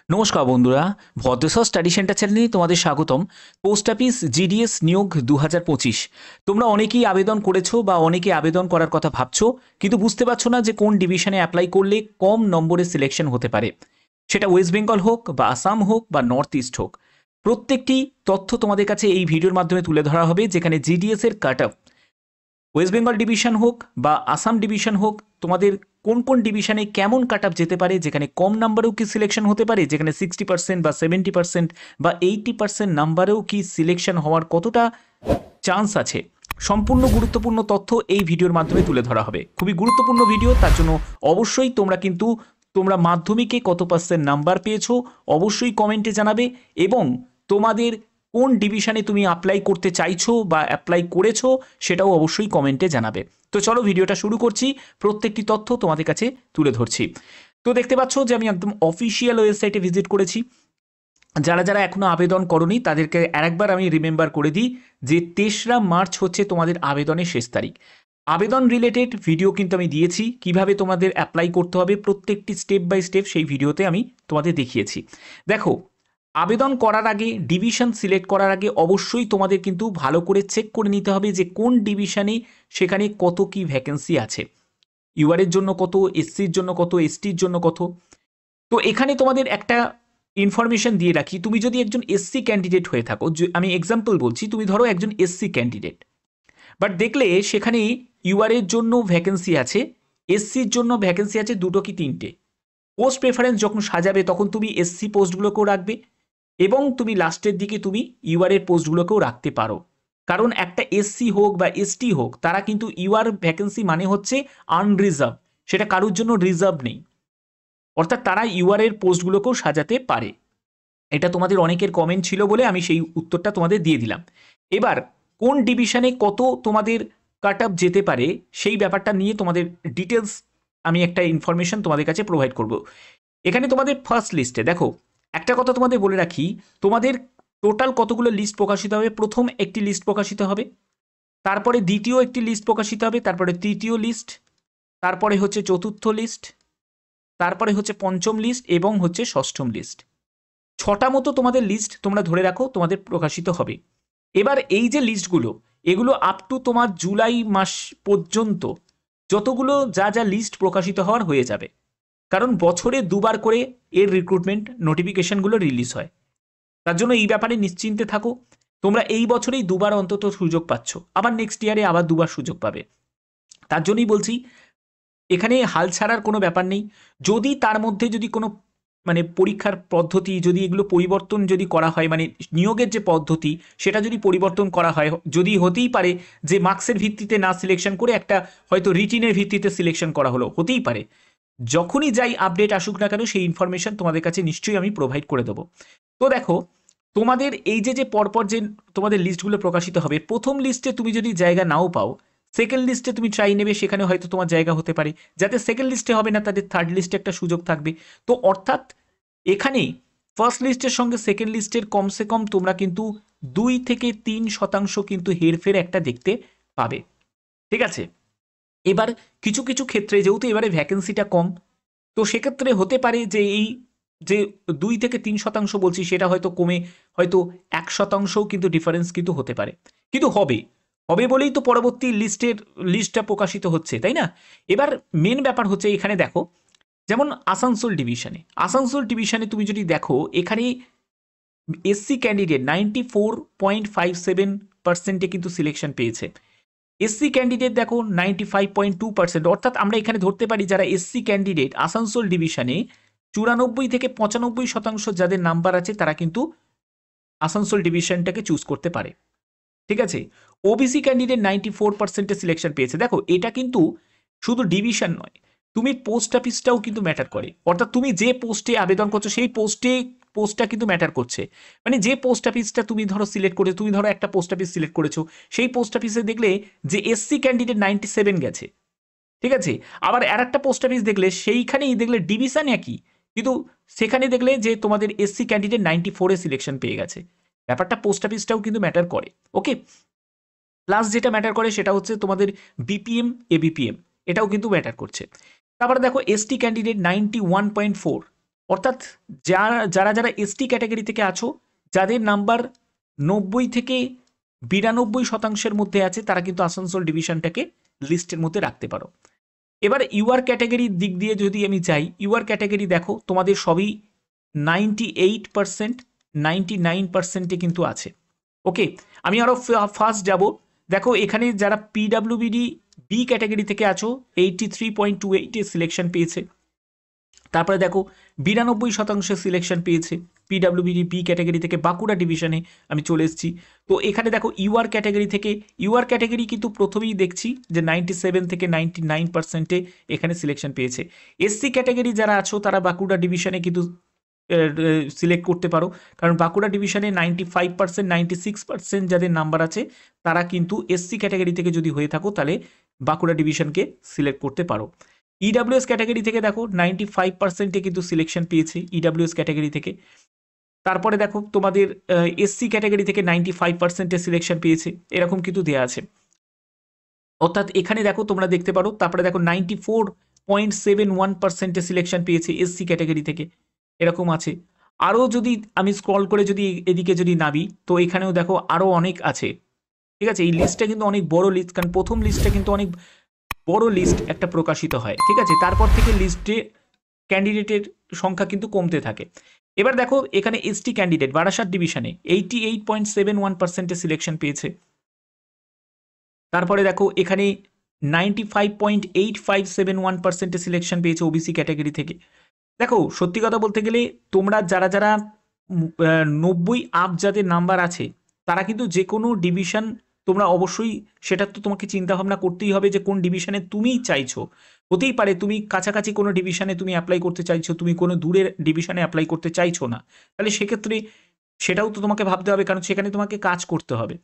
নমস্কার বন্ধুরা, ভদ্রসর study centre চ্যানেলে তোমাদের স্বাগতম। পোস্ট অফিস জিডিএস নিয়োগ 2025। তোমরা অনেকেই আবেদন করেছো বা অনেকে আবেদন করার কথা ভাবছো, কিন্তু বুঝতে পারছো না যে কোন ডিভিশনে অ্যাপ্লাই করলে কম নম্বরে সিলেকশন হতে পারে। সেটা ওয়েস্ট বেঙ্গল হোক বা আসাম হোক বা নর্থ ইস্ট হোক, প্রত্যেকটি তথ্য তোমাদের কাছে এই ভিডিওর মাধ্যমে তুলে ধরা হবে, যেখানে জিডিএস এর cut off West Bengal division হোক বা আসাম ডিভিশন হোক, তোমাদের কোন কোন ডিভিশনে কেমন কাট আপ যেতে পারে, যেখানে কম নাম্বারেও কি সিলেকশন হতে পারে, যেখানে 60% বা 70% বা 80% নাম্বারেও কি সিলেকশন হওয়ার কতটা চান্স আছে, সম্পূর্ণ গুরুত্বপূর্ণ তথ্য এই ভিডিওর মাধ্যমে তুলে ধরা হবে। খুবই গুরুত্বপূর্ণ ভিডিও, তার জন্য অবশ্যই তোমরা মাধ্যমিকে কত পার্সেন্ট নাম্বার পেয়েছো অবশ্যই কমেন্টে জানাবে, এবং তোমাদের কোন ডিভিশনে তুমি অ্যাপ্লাই করতে চাইছো বা অ্যাপ্লাই করেছো সেটাও অবশ্যই কমেন্টে জানাবে। তো চলো ভিডিওটা শুরু করছি, প্রত্যেকটি তথ্য তোমাদের কাছে তুলে ধরছি। তো দেখতে পাচ্ছ যে আমি একদম অফিসিয়াল ওয়েবসাইটে ভিজিট করেছি। যারা যারা এখনো আবেদন করনি তাদেরকে আরেকবার আমি রিমেম্বার করে দিই যে 3রা মার্চ হচ্ছে তোমাদের আবেদনের শেষ তারিখ। আবেদন রিলেটেড ভিডিও কিন্তু আমি দিয়েছি, কিভাবে তোমাদের অ্যাপ্লাই করতে হবে প্রত্যেকটি স্টেপ বাই স্টেপ, সেই ভিডিওতে আমি তোমাদের দেখিয়েছি। দেখো, আবেদন করার আগে, ডিভিশন সিলেক্ট করার আগে অবশ্যই তোমাদের কিন্তু ভালো করে চেক করে নিতে হবে যে কোন ডিভিশনে সেখানে কত কি ভ্যাকেন্সি আছে, ইউআরের জন্য কত, এসসির জন্য কত, এসটির জন্য কত। তো এখানে তোমাদের একটা ইনফরমেশন দিয়ে রাখি, তুমি যদি একজন এসসি ক্যান্ডিডেট হয়ে থাকো, আমি এক্সাম্পল বলছি, তুমি ধরো একজন এসসি ক্যান্ডিডেট, বাট দেখলে সেখানে ইউআরের জন্য ভ্যাকেন্সি আছে, এসসির জন্য ভ্যাকেন্সি আছে দুটো কি তিনটে। পোস্ট প্রেফারেন্স যখন সাজাবে তখন তুমি এসসি পোস্টগুলোকেও রাখবে, এবং তুমি লাস্টের দিকে তুমি ইউআরের পোস্টগুলোকেও রাখতে পারো। কারণ একটা এসসি হোক বা এসটি হোক, তারা কিন্তু ইউআর ভ্যাকেন্সি মানে হচ্ছে আনরিজার্ভ, সেটা কারোর জন্য রিজার্ভ নেই, অর্থাৎ তারা ইউআরের পোস্টগুলোকেও সাজাতে পারে। এটা তোমাদের অনেকের কমেন্ট ছিল বলে আমি সেই উত্তরটা তোমাদের দিয়ে দিলাম। এবার কোন ডিভিশনে কত তোমাদের কাট আপ যেতে পারে সেই ব্যাপারটা নিয়ে তোমাদের ডিটেলস আমি একটা ইনফরমেশন তোমাদের কাছে প্রোভাইড করব। এখানে তোমাদের ফার্স্ট লিস্টে দেখো, একটা কথা তোমাদের বলে রাখি, তোমাদের টোটাল কতগুলো লিস্ট প্রকাশিত হবে। প্রথম একটি লিস্ট প্রকাশিত হবে, তারপরে দ্বিতীয় একটি লিস্ট প্রকাশিত হবে, তারপরে তৃতীয় লিস্ট, তারপরে হচ্ছে চতুর্থ লিস্ট, তারপরে হচ্ছে পঞ্চম লিস্ট এবং হচ্ছে ষষ্ঠম লিস্ট। 6টা মতো তোমাদের লিস্ট তোমরা ধরে রাখো তোমাদের প্রকাশিত হবে। এবার এই যে লিস্টগুলো, এগুলো আপ টু তোমার জুলাই মাস পর্যন্ত যতগুলো যা যা লিস্ট প্রকাশিত হওয়ার হয়ে যাবে, কারণ বছরে দুবার করে এর রিক্রুটমেন্ট নোটিফিকেশনগুলো রিলিজ হয়। তার জন্য এই ব্যাপারে নিশ্চিন্তে থাকো, তোমরা এই বছরেই দুবার অন্তত সুযোগ পাচ্ছ, আবার নেক্সট ইয়ারে আবার দুবার সুযোগ পাবে। তার জন্যই বলছি, এখানে হাল ছাড়ার কোনো ব্যাপার নেই। যদি তার মধ্যে যদি কোনো পরীক্ষার পদ্ধতি যদি এগুলো পরিবর্তন যদি করা হয়, নিয়োগের যে পদ্ধতি সেটা যদি পরিবর্তন করা হয়, যদি হতেই পারে যে মার্কসের ভিত্তিতে না সিলেকশন করে একটা হয়তো রিটিনের ভিত্তিতে সিলেকশন করা হলো, হতেই পারে। যখনই যাই আপডেট আসুক না কেন সেই ইনফরমেশন তোমাদের কাছে নিশ্চয়ই আমি প্রোভাইড করে দেবো। তো দেখো, তোমাদের এই যে পরপর যে তোমাদের লিস্টগুলো প্রকাশিত হবে, প্রথম লিস্টে তুমি যদি জায়গা নাও পাও, সেকেন্ড লিস্টে তুমি ট্রাই নেবে, সেখানে হয়তো তোমার জায়গা হতে পারে। যাতে সেকেন্ড লিস্টে হবে না তাদের থার্ড লিস্টে একটা সুযোগ থাকবে। তো অর্থাৎ এখানে ফার্স্ট লিস্টের সঙ্গে সেকেন্ড লিস্টের কমসে কম তোমরা কিন্তু 2 থেকে 3% কিন্তু হেরফের একটা দেখতে পাবে, ঠিক আছে। এবার কিছু কিছু ক্ষেত্রে যেহেতু এবারে ভ্যাকেন্সিটা কম, তো সেক্ষেত্রে হতে পারে যে এই যে 2 থেকে 3% বলছি, সেটা হয়তো কমে হয়তো 1%ও কিন্তু ডিফারেন্স কিন্তু হতে পারে, কিন্তু হবে হবে বলেই তো পরবর্তী লিস্টটা প্রকাশিত হচ্ছে, তাই না। এবার মেন ব্যাপার হচ্ছে এখানে দেখো, যেমন আসানসোল ডিভিশনে তুমি যদি দেখো, এখানে এসসি ক্যান্ডিডেট 94.57% কিন্তু সিলেকশন পেয়েছে। এসসি ক্যান্ডিডেট দেখো 95.2%, অর্থাৎ আমরা এখানে ধরতে পারি যারা এসসি ক্যান্ডিডেট আসানসোল ডিভিশনে 94 থেকে 95% যাদের নাম্বার আছে তারা কিন্তু আসানসোল ডিভিশনটাকে চুজ করতে পারে, ঠিক আছে। ওবিসি ক্যান্ডিডেট 94%-এ সিলেকশন পেয়েছে। দেখো, এটা কিন্তু শুধু ডিভিশন নয়, তুমি পোস্ট অফিসটাও কিন্তু ম্যাটার করে, অর্থাৎ তুমি যে পোস্টে আবেদন করছো সেই পোস্টটা কিন্তু ম্যাটার করছে। যে পোস্ট অফিসটা তুমি ধরো সিলেক্ট করেছো, তুমি ধরো একটা পোস্ট অফিস সিলেক্ট করেছো, সেই পোস্ট অফিসে দেখলে যে এসসি ক্যান্ডিডেট 97 গেছে, ঠিক আছে। আবার আর একটা পোস্ট অফিস দেখলে সেইখানেই দেখলে ডিভিশন একই, কিন্তু সেখানে দেখলে যে তোমাদের এসসি ক্যান্ডিডেট 94-এ সিলেকশন পেয়ে গেছে। ব্যাপারটা পোস্ট অফিসটাও কিন্তু ম্যাটার করে, ওকে। প্লাস যেটা ম্যাটার করে সেটা হচ্ছে তোমাদের বিপিএম, এবিপিএম, এটাও কিন্তু ম্যাটার করছে। তারপরে দেখো, এসটি ক্যান্ডিডেট 91.4, অর্থাৎ যারা যারা যারা এসটি ক্যাটাগরি থেকে আছো, যাদের নাম্বার 90 থেকে 92% মধ্যে আছে, তারা কিন্তু আসানসোল ডিভিশনটাকে লিস্টের মধ্যে রাখতে পারো। এবার ইউআর ক্যাটাগরির দিক দিয়ে যদি আমি যাই, ইউআর ক্যাটাগরি দেখো তোমাদের সবই 98%, 99%-এ কিন্তু আছে। ওকে, আমি আরও ফার্স্ট যাব। দেখো এখানে যারা পিডাব্লিউবিডি বি ক্যাটাগরি থেকে আছো 83.28-এ সিলেকশন পেয়েছে। তারপরে দেখো 92% সিলেকশন পেয়েছে পিডাব্লিউবিডি বি ক্যাটাগরি থেকে বাঁকুড়া ডিভিশনে আমি চলে এসেছি। তো এখানে দেখো ইউআর ক্যাটাগরি থেকে, ইউআর ক্যাটাগরি কিন্তু প্রথমেই দেখছি যে 97 থেকে 99%-এ এখানে সিলেকশন পেয়েছে। এসসি ক্যাটাগরি যারা আছো তারা বাঁকুড়া ডিভিশনে কিন্তু সিলেক্ট করতে পারো, কারণ বাঁকুড়া ডিভিশনে 95%, 96% যাদের নাম্বার আছে তারা কিন্তু এসসি ক্যাটাগরি থেকে যদি হয়ে থাকো তাহলে বাঁকুড়া ডিভিশনকে সিলেক্ট করতে পারো। ইডাব্লিউএস ক্যাটাগরি থেকে দেখো 95%-এ কিন্তু সিলেকশন পেয়েছে ইডাব্লিউএস ক্যাটাগরি থেকে। তারপরে দেখো তোমাদের এসসি ক্যাটাগরি থেকে 95%-এ সিলেকশন পেয়েছে, এরকম কিন্তু দেওয়া আছে। অর্থাৎ এখানে দেখো তোমরা দেখতে পারো। তারপরে দেখো 94.71%-এ সিলেকশন পেয়েছে এসসি ক্যাটাগরি থেকে, এরকম আছে। আরও যদি আমি স্ক্রল করে যদি এদিকে যদি নামি, তো এখানেও দেখো আরও অনেক আছে। ঠিক আছে, এই লিস্টটা কিন্তু অনেক বড় লিস্ট, কারণ প্রথম লিস্টটা কিন্তু অনেক বড় লিস্ট একটা প্রকাশিত হয়। ঠিক আছে, তারপর থেকে লিস্টে ক্যান্ডিডেটের সংখ্যা কিন্তু কমতে থাকে। এবার দেখো এখানে এসটি ক্যান্ডিডেট বারাসাত ডিভিশনে 88.71%-এ সিলেকশন পেয়েছে। তারপরে দেখো এখানে 95.8571%-এ সিলেকশন পেয়েছে ওবিসি ক্যাটাগরি থেকে। দেখো সত্যি কথা বলতে গেলে তোমরা যারা যারা 90 আপ যাদের নাম্বার আছে তারা কিন্তু যে কোনো ডিভিশন তোমরা অবশ্যই, সেটা তো তোমাকে চিন্তা ভাবনা করতেই হবে যে কোন ডিভিশনে তুমিই চাইছো। হতেই পারে তুমি কাছাকাছি কোনো ডিভিশনে তুমি অ্যাপ্লাই করতে চাইছো, তুমি কোনো দূরের ডিভিশনে অ্যাপ্লাই করতে চাইছো না, তাহলে সেক্ষেত্রে সেটাও তো তোমাকে ভাবতে হবে, কারণ সেখানে তোমাকে কাজ করতে হবে।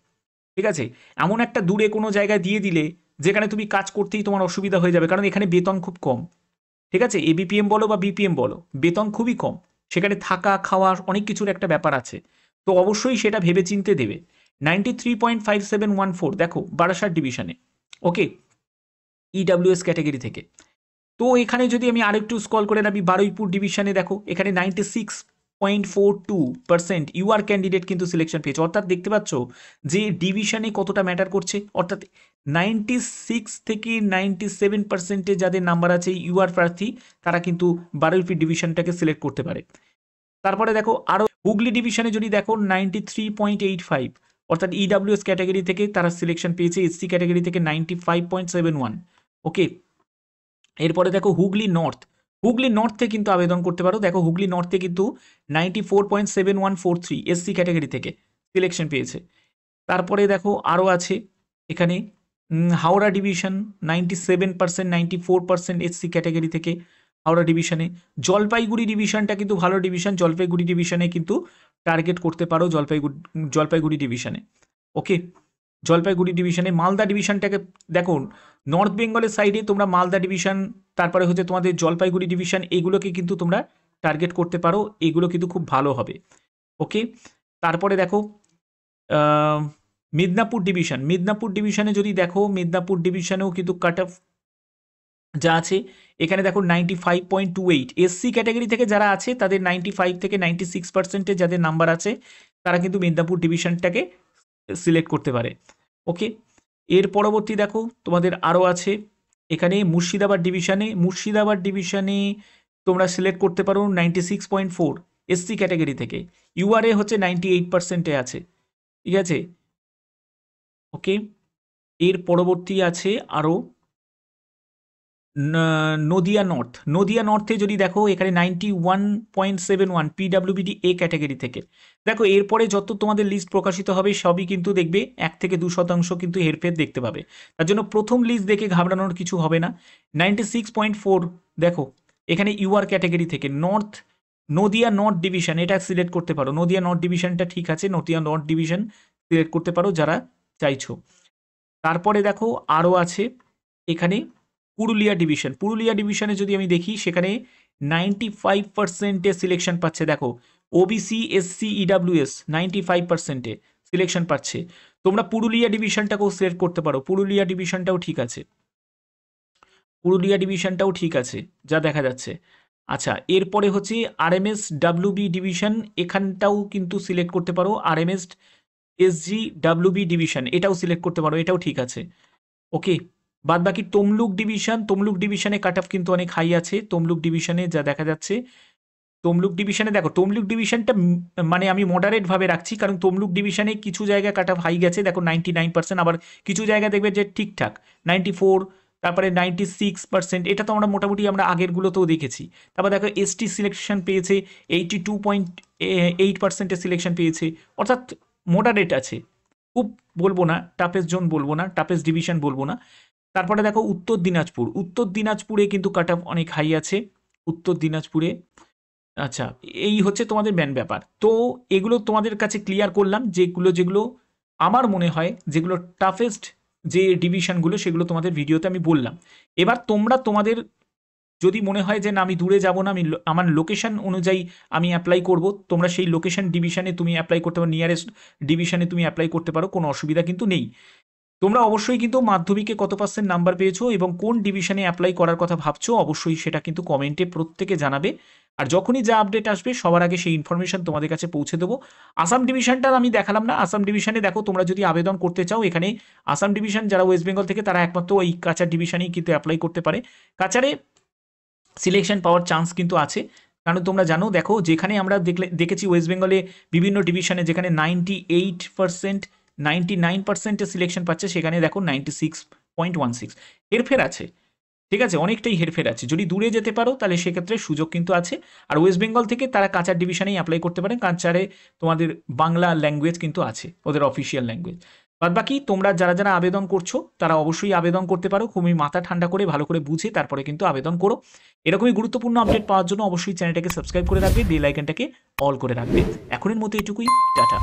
ঠিক আছে, এমন একটা দূরে কোনো জায়গায় দিয়ে দিলে যেখানে তুমি কাজ করতেই তোমার অসুবিধা হয়ে যাবে, কারণ এখানে বেতন খুব কম। ঠিক আছে, এবিপিএম বলো বা বিপিএম বলো, বেতন খুবই কম, সেখানে থাকা খাওয়া অনেক কিছুর একটা ব্যাপার আছে। তো অবশ্যই সেটা ভেবে চিনতে দেবে। 93.5714 দেখো বারাসাত ডিভিশনে, ওকে, ইডাব্লিউএস ক্যাটাগরি থেকে। তো এখানে যদি আমি আরেকটু স্ক্রল করে নামি বারুইপুর ডিভিশনে, দেখো এখানে 96.42% ইউআর ক্যান্ডিডেট কিন্তু সিলেকশন পেয়েছে। অর্থাৎ দেখতে পাচ্ছ যে ডিভিশনে কতটা ম্যাটার করছে। অর্থাৎ 96 থেকে 97%-এ যাদের নাম্বার আছে ইউআর প্রার্থী, তারা কিন্তু বারুইপুর ডিভিশনটাকে সিলেক্ট করতে পারে। তারপরে দেখো আরও হুগলি ডিভিশনে যদি দেখো 93.85, অর্থাৎ ইডাব্লিউএস ক্যাটাগরি থেকে তারা সিলেকশন পেয়েছে, এসসি ক্যাটাগরি থেকে 95.71। ওকে, এরপরে দেখো হুগলি নর্থ, হুগলি নর্থে কিন্তু আবেদন করতে পারো। দেখো হুগলি নর্থে কিন্তু 94.7143 এসসি ক্যাটাগরি থেকে সিলেকশন পেয়েছে। তারপরে দেখো আরও আছে এখানে হাওড়া ডিভিশন 97%, 94% এসসি ক্যাটাগরি থেকে হাওড়া ডিভিশনে। জলপাইগুড়ি ডিভিশনটা কিন্তু ভালো ডিভিশন, জলপাইগুড়ি ডিভিশনে কিন্তু টার্গেট করতে পারো জলপাইগুড়ি ডিভিশনে। ওকে, জলপাইগুড়ি ডিভিশনে। মালদা ডিভিশনটাকে দেখো, নর্থ বেঙ্গলের সাইডে তোমরা মালদা ডিভিশন, তারপরে হচ্ছে তোমাদের জলপাইগুড়ি ডিভিশন, এগুলোকে কিন্তু তোমরা টার্গেট করতে পারো, এগুলো কিন্তু খুব ভালো হবে। ওকে, তারপরে দেখো মিদনাপুর ডিভিশনে যদি দেখো, মিদনাপুর ডিভিশনেও কিন্তু কাট অফ যা আছে এখানে দেখো 95.28 এসসি ক্যাটাগরি থেকে যারা আছে তাদের 95 থেকে 96%-এ যাদের নাম্বার আছে তারা কিন্তু মিদনাপুর ডিভিশনটাকে সিলেক্ট করতে পারে। ওকে, এর পরবর্তী দেখো তোমাদের আরও আছে এখানে মুর্শিদাবাদ ডিভিশনে তোমরা সিলেক্ট করতে পারো 96.4 এসসি ক্যাটাগরি থেকে, ইউআরএ হচ্ছে 98%-এ আছে। ঠিক আছে, ওকে, এর পরবর্তী আছে আরও নদিয়া নর্থে যদি দেখো এখানে 91.71 পিডাব্লিউবিডি এ ক্যাটাগরি থেকে। দেখো এরপরে যত তোমাদের লিস্ট প্রকাশিত হবে সবই কিন্তু দেখবে 1 থেকে 2% কিন্তু হেরফের দেখতে পাবে, তার জন্য প্রথম লিস্ট দেখে ঘাবড়ানোর কিছু হবে না। 96.4 দেখো এখানে ইউআর ক্যাটাগরি থেকে নদিয়া নর্থ ডিভিশন, এটা সিলেক্ট করতে পারো। নদিয়া নর্থ ডিভিশনটা ঠিক আছে, নদিয়া নর্থ ডিভিশন সিলেক্ট করতে পারো যারা চাইছো। তারপরে দেখো আরও আছে এখানে পুরুলিয়া ডিভিশনে যদি আমি দেখি সেখানে 95%-এ সিলেকশন পাচ্ছে। দেখো ওবিসি এসসি ইডাব্লিউএস 95%-এ সিলেকশন পাচ্ছে। তোমরা পুরুলিয়া ডিভিশনটাকেও সিলেক্ট করতে পারো, পুরুলিয়া ডিভিশনটাও ঠিক আছে যা দেখা যাচ্ছে। আচ্ছা, এরপরে হচ্ছে আরএমএস ডাব্লিউবি ডিভিশন, এখানটাও কিন্তু সিলেক্ট করতে পারো। আরএমএস এসজি ডাব্লিউবি ডিভিশন এটাও সিলেক্ট করতে পারো, এটাও ঠিক আছে। ওকে, বাদ বাকি তমলুক ডিভিশন, তমলুক ডিভিশনে কাট অফ কিন্তু অনেক হাই আছে। তমলুক ডিভিশনে যা দেখা যাচ্ছে, তমলুক ডিভিশনে দেখো, তমলুক ডিভিশনটা মানে আমি মডারেট ভাবে রাখছি, কারণ তমলুক ডিভিশনে কিছু জায়গায় কাট অফ হাই গেছে, দেখো 99%, আবার কিছু জায়গায় দেখবে যে ঠিকঠাক 94, তারপরে 96%, এটা তো আমরা মোটামুটি আমরা আগেরগুলোতেও দেখেছি। তারপর দেখো এসটি সিলেকশন পেয়েছে 82.8%-এর সিলেকশন পেয়েছে, অর্থাৎ মডারেট আছে, খুব বলবো না টাফেস্ট জোন বলবো না, টাফেস্ট ডিভিশন বলবো না। তারপরে দেখো উত্তর দিনাজপুর, উত্তর দিনাজপুরে কিন্তু কাট অফ অনেক হাই আছে উত্তর দিনাজপুরে। আচ্ছা, এই হচ্ছে তোমাদের মেন ব্যাপার। তো এগুলো তোমাদের কাছে ক্লিয়ার করলাম, যেগুলো আমার মনে হয় যেগুলো টাফেস্ট যে ডিভিশনগুলো, সেগুলো তোমাদের ভিডিওতে আমি বললাম। এবার তোমরা তোমাদের যদি মনে হয় যে না আমি দূরে যাব না, আমি আমার লোকেশন অনুযায়ী আমি অ্যাপ্লাই করব, তোমরা সেই লোকেশন ডিভিশনে তুমি অ্যাপ্লাই করতে পারো, নিয়ারেস্ট ডিভিশনে তুমি অ্যাপ্লাই করতে পারো, কোনো অসুবিধা কিন্তু নেই। তোমরা অবশ্যই কিন্তু মাধ্যমিকে কত পার্সেন্ট নাম্বার পেয়েছো এবং কোন ডিভিশনে অ্যাপ্লাই করার কথা ভাবছো, অবশ্যই সেটা কিন্তু কমেন্টে প্রত্যেকে জানাবে। আর যখনই যা আপডেট আসবে সবার আগে সেই ইনফরমেশন তোমাদের কাছে পৌঁছে দেবো। আসাম ডিভিশনটা আমি দেখালাম না, আসাম ডিভিশনে দেখো তোমরা যদি আবেদন করতে চাও, এখানে আসাম ডিভিশন যারা ওয়েস্ট বেঙ্গল থেকে তারা একমাত্র এই কাছাড় ডিভিশনেই কিন্তু অ্যাপ্লাই করতে পারে। কাছাড়ে সিলেকশন পাওয়ার চান্স কিন্তু আছে, কারণ তোমরা জানো, দেখো যেখানে আমরা দেখেছি ওয়েস্ট বেঙ্গলে বিভিন্ন ডিভিশনে যেখানে 98%, 99%-এ সিলেকশন পাচ্ছে, সেখানে দেখো 96.16 হেরফের আছে। ঠিক আছে, অনেকটাই হেরফের আছে। যদি দূরে যেতে পারো তাহলে সেক্ষেত্রে সুযোগ কিন্তু আছে। আর ওয়েস্ট বেঙ্গল থেকে তারা কাছাড় ডিভিশনেই অ্যাপ্লাই করতে পারেন, কাছাড়ে তোমাদের বাংলা ল্যাঙ্গুয়েজ কিন্তু আছে, ওদের অফিসিয়াল ল্যাঙ্গুয়েজ। বাদ বাকি তোমরা যারা যারা আবেদন করছো তারা অবশ্যই আবেদন করতে পারো, খুবই মাথা ঠান্ডা করে ভালো করে বুঝে তারপরে কিন্তু আবেদন করো। এরকমই গুরুত্বপূর্ণ আপডেট পাওয়ার জন্য অবশ্যই চ্যানেলটাকে সাবস্ক্রাইব করে রাখবে, বেল আইকনটাকে অল করে রাখবে। এখনের মতো এটুকুই, টাটা।